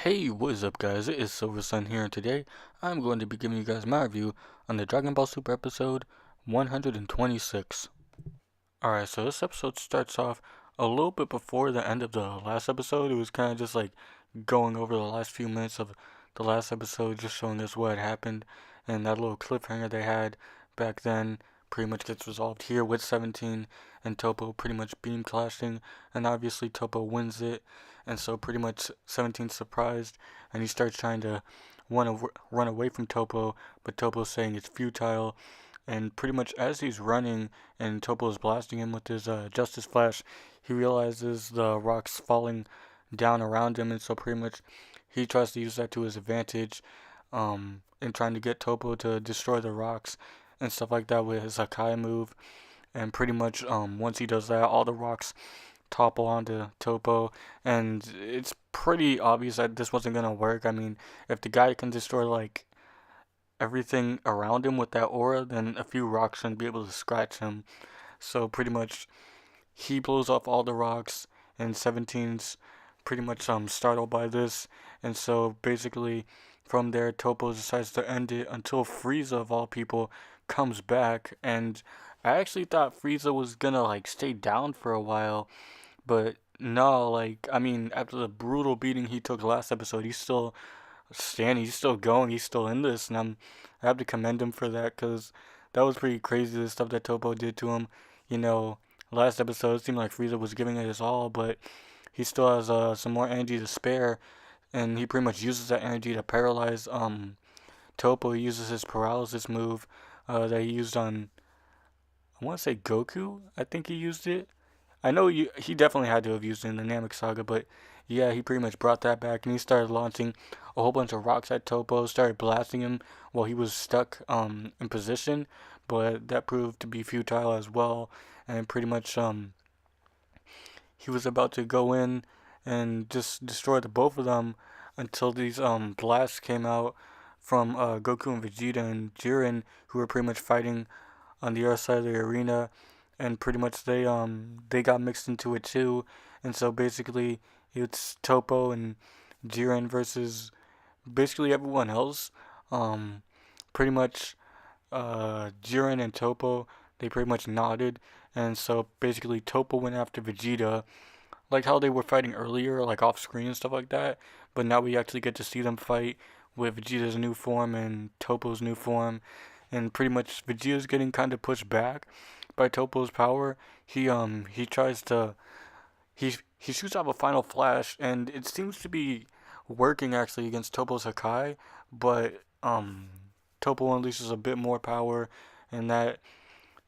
Hey, what is up guys? It is Silver Sun here and today I'm going to be giving you guys my review on the Dragon Ball Super episode 126. Alright, so this episode starts off a little bit before the end of the last episode. It was kind of just like going over the last few minutes of the last episode, just showing us what had happened, and that little cliffhanger they had back then pretty much gets resolved here with 17 and Topo pretty much beam clashing, and obviously Topo wins it, and so pretty much 17's surprised, and he starts trying to run away from Topo, but Topo's saying it's futile, and pretty much as he's running and Topo is blasting him with his Justice Flash, he realizes the rocks falling down around him, and so pretty much he tries to use that to his advantage, in trying to get Topo to destroy the rocks and stuff like that with his Hakai move. And pretty much once he does that, all the rocks topple onto Topo, and it's pretty obvious that this wasn't gonna work. I mean, if the guy can destroy like everything around him with that aura, then a few rocks shouldn't be able to scratch him. So pretty much he blows off all the rocks, and 17's pretty much startled by this, and so basically from there Topo decides to end it until Frieza of all people comes back, and I actually thought Frieza was gonna like stay down for a while, but no, like I mean after the brutal beating he took last episode, he's still standing, he's still going, he's still in this, and I have to commend him for that because that was pretty crazy the stuff that Topo did to him. You know, last episode it seemed like Frieza was giving it his all, but he still has some more energy to spare, and he pretty much uses that energy to paralyze Topo. He uses his paralysis move that he used on, I want to say Goku. I think he used it. I know he definitely had to have used it in the Namek Saga, but yeah, he pretty much brought that back, and he started launching a whole bunch of rocks at Topo, started blasting him while he was stuck in position, but that proved to be futile as well, and pretty much he was about to go in and just destroy the both of them until these blasts came out from Goku and Vegeta and Jiren, who were pretty much fighting on the other side of the arena, and pretty much they got mixed into it too, and so basically it's Topo and Jiren versus basically everyone else. Um, Pretty much Jiren and Topo, they pretty much nodded, and so basically Topo went after Vegeta, like how they were fighting earlier, like off screen and stuff like that. But now we actually get to see them fight with Vegeta's new form and Topo's new form, and pretty much Vegeta's getting kind of pushed back by Topo's power. He tries to he shoots out a final flash, and it seems to be working actually against Topo's Hakai, but Topo unleashes a bit more power, and that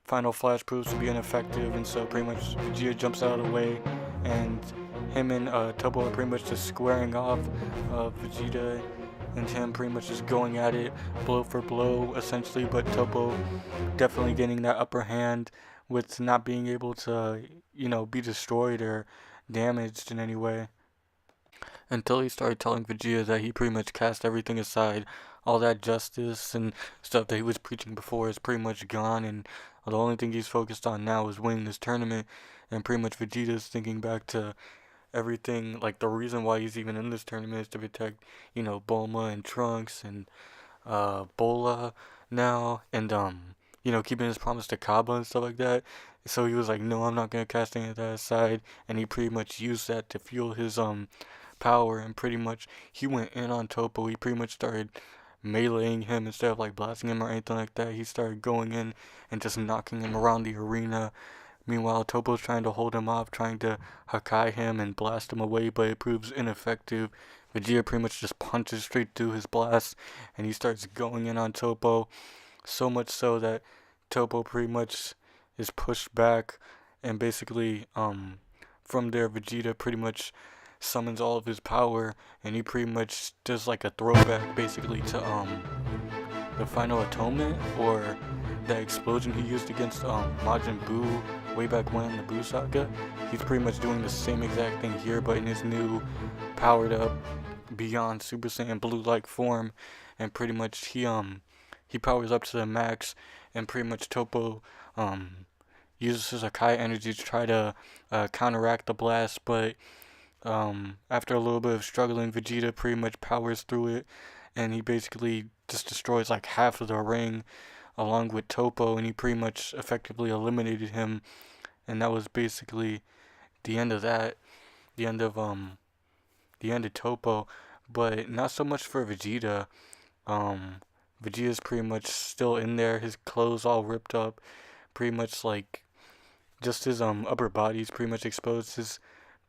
final flash proves to be ineffective, and so pretty much Vegeta jumps out of the way, and him and Topo are pretty much just squaring off. Vegeta and him pretty much just going at it blow for blow essentially, but Topo definitely getting that upper hand with not being able to, be destroyed or damaged in any way. Until he started telling Vegeta that he pretty much cast everything aside. All that justice and stuff that he was preaching before is pretty much gone, and the only thing he's focused on now is winning this tournament. And pretty much Vegeta's thinking back to everything, like the reason why he's even in this tournament is to protect, Bulma and Trunks and Bola now, and keeping his promise to Kaba and stuff like that. So he was like, no, I'm not gonna cast any of that aside, and he pretty much used that to fuel his power, and pretty much he went in on Topo. He pretty much started meleeing him instead of like blasting him or anything like that. He started going in and just knocking him around the arena. Meanwhile, Topo's trying to hold him off, trying to Hakai him and blast him away, but it proves ineffective. Vegeta pretty much just punches straight through his blast, and he starts going in on Topo. So much so that Topo pretty much is pushed back, and basically, from there, Vegeta pretty much summons all of his power, and he pretty much does like a throwback basically to the Final Atonement, or that explosion he used against Majin Buu way back when in the Buu Saga. He's pretty much doing the same exact thing here, but in his new powered up beyond Super Saiyan Blue like form, and pretty much he powers up to the max, and pretty much Topo uses his Akai energy to try to counteract the blast, but After a little bit of struggling, Vegeta pretty much powers through it, and he basically just destroys like half of the ring along with Toppo, and he pretty much effectively eliminated him. And that was basically the end of that. The end of the end of Toppo, but not so much for Vegeta. Um, Vegeta's pretty much still in there. His clothes all ripped up. Pretty much like just his upper body's pretty much exposed. His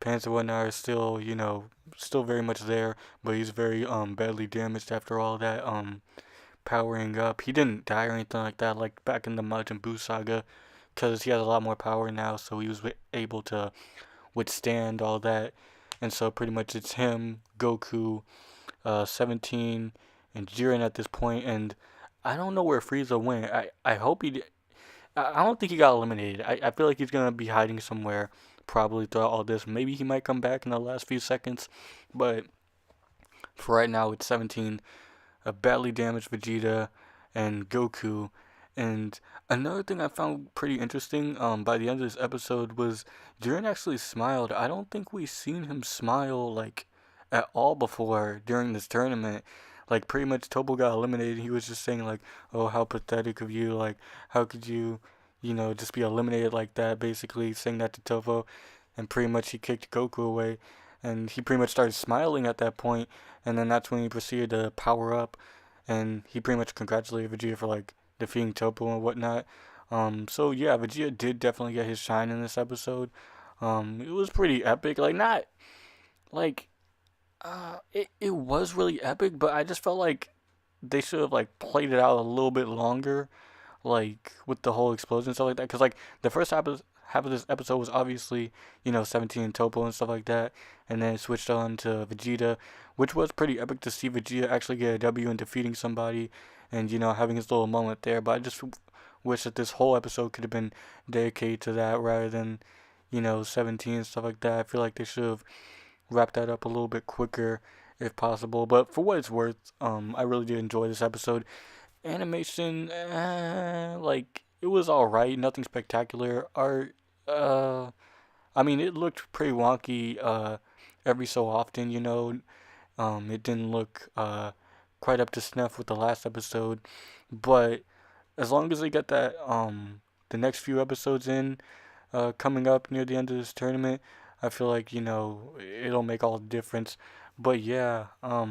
pants and whatnot are still, still very much there, but he's very badly damaged after all that powering up. He didn't die or anything like that, like back in the Majin Buu saga, because he has a lot more power now, so he was able to withstand all that. And so pretty much it's him, Goku, 17, and Jiren at this point. And I don't know where Frieza went. I hope he. I don't think he got eliminated. I feel like he's gonna be hiding somewhere probably throughout all this. Maybe he might come back in the last few seconds, but for right now it's 17, a badly damaged Vegeta, and Goku. And another thing I found pretty interesting by the end of this episode was Jiren actually smiled. I don't think we've seen him smile like at all before during this tournament. Like pretty much Toppo got eliminated. He was just saying like, "Oh, how pathetic of you! Like, how could you, just be eliminated like that?" Basically saying that to Toppo, and pretty much he kicked Goku away, and he pretty much started smiling at that point, and then that's when he proceeded to power up, and he pretty much congratulated Vegeta for like defeating Toppo and whatnot. So yeah, Vegeta did definitely get his shine in this episode. It was pretty epic. Like not like it was really epic, but I just felt like they should have like played it out a little bit longer, like with the whole explosion and stuff like that. Cause like the first half of this episode was obviously 17 and Toppo and stuff like that, and then it switched on to Vegeta, which was pretty epic to see Vegeta actually get a W and defeating somebody, and having his little moment there. But I just wish that this whole episode could have been dedicated to that rather than 17 and stuff like that. I feel like they should have wrap that up a little bit quicker if possible. But for what it's worth, I really did enjoy this episode. Animation, like it was all right, nothing spectacular. Art, I mean, it looked pretty wonky, every so often. It didn't look quite up to snuff with the last episode, but as long as they get that the next few episodes in coming up near the end of this tournament, I feel like it'll make all the difference. But yeah, I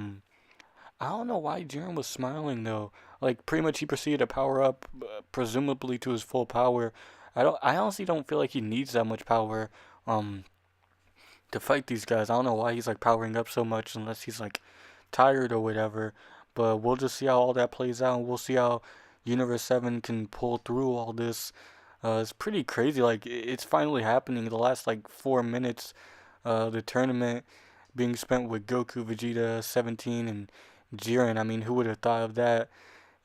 don't know why Jiren was smiling though. Like pretty much he proceeded to power up, presumably to his full power. I honestly don't feel like he needs that much power um to fight these guys. I don't know why he's like powering up so much unless he's like tired or whatever. But we'll just see how all that plays out, and we'll see how Universe 7 can pull through all this. It's pretty crazy. Like it's finally happening. The last like 4 minutes, the tournament being spent with Goku, Vegeta, 17, and Jiren. I mean, who would have thought of that?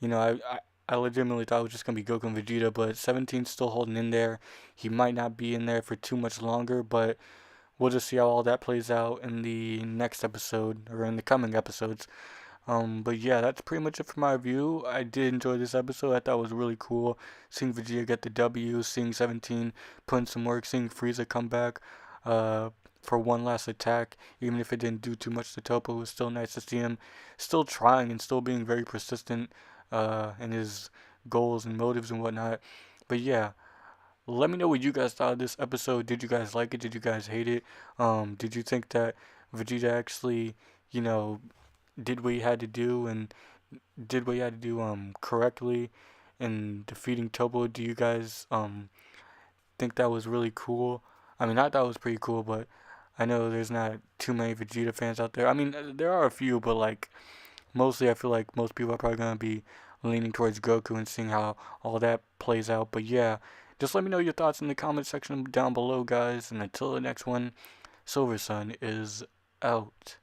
I legitimately thought it was just gonna be Goku and Vegeta, but 17's still holding in there. He might not be in there for too much longer, but we'll just see how all that plays out in the next episode or in the coming episodes. But yeah, that's pretty much it for my review. I did enjoy this episode. I thought it was really cool seeing Vegeta get the W, seeing 17 put in some work, seeing Frieza come back uh, for one last attack. Even if it didn't do too much to Toppo, it was still nice to see him still trying and still being very persistent in his goals and motives and whatnot. But yeah, let me know what you guys thought of this episode. Did you guys like it? Did you guys hate it? Did you think that Vegeta actually, you know, did what he had to do and did what he had to do correctly in defeating Toppo? Do you guys think that was really cool? I mean, I thought it was pretty cool, but I know there's not too many Vegeta fans out there. I mean, there are a few, but like mostly I feel like most people are probably gonna be leaning towards Goku and seeing how all that plays out. But yeah, just let me know your thoughts in the comment section down below, guys. And until the next one, Silver Sun is out.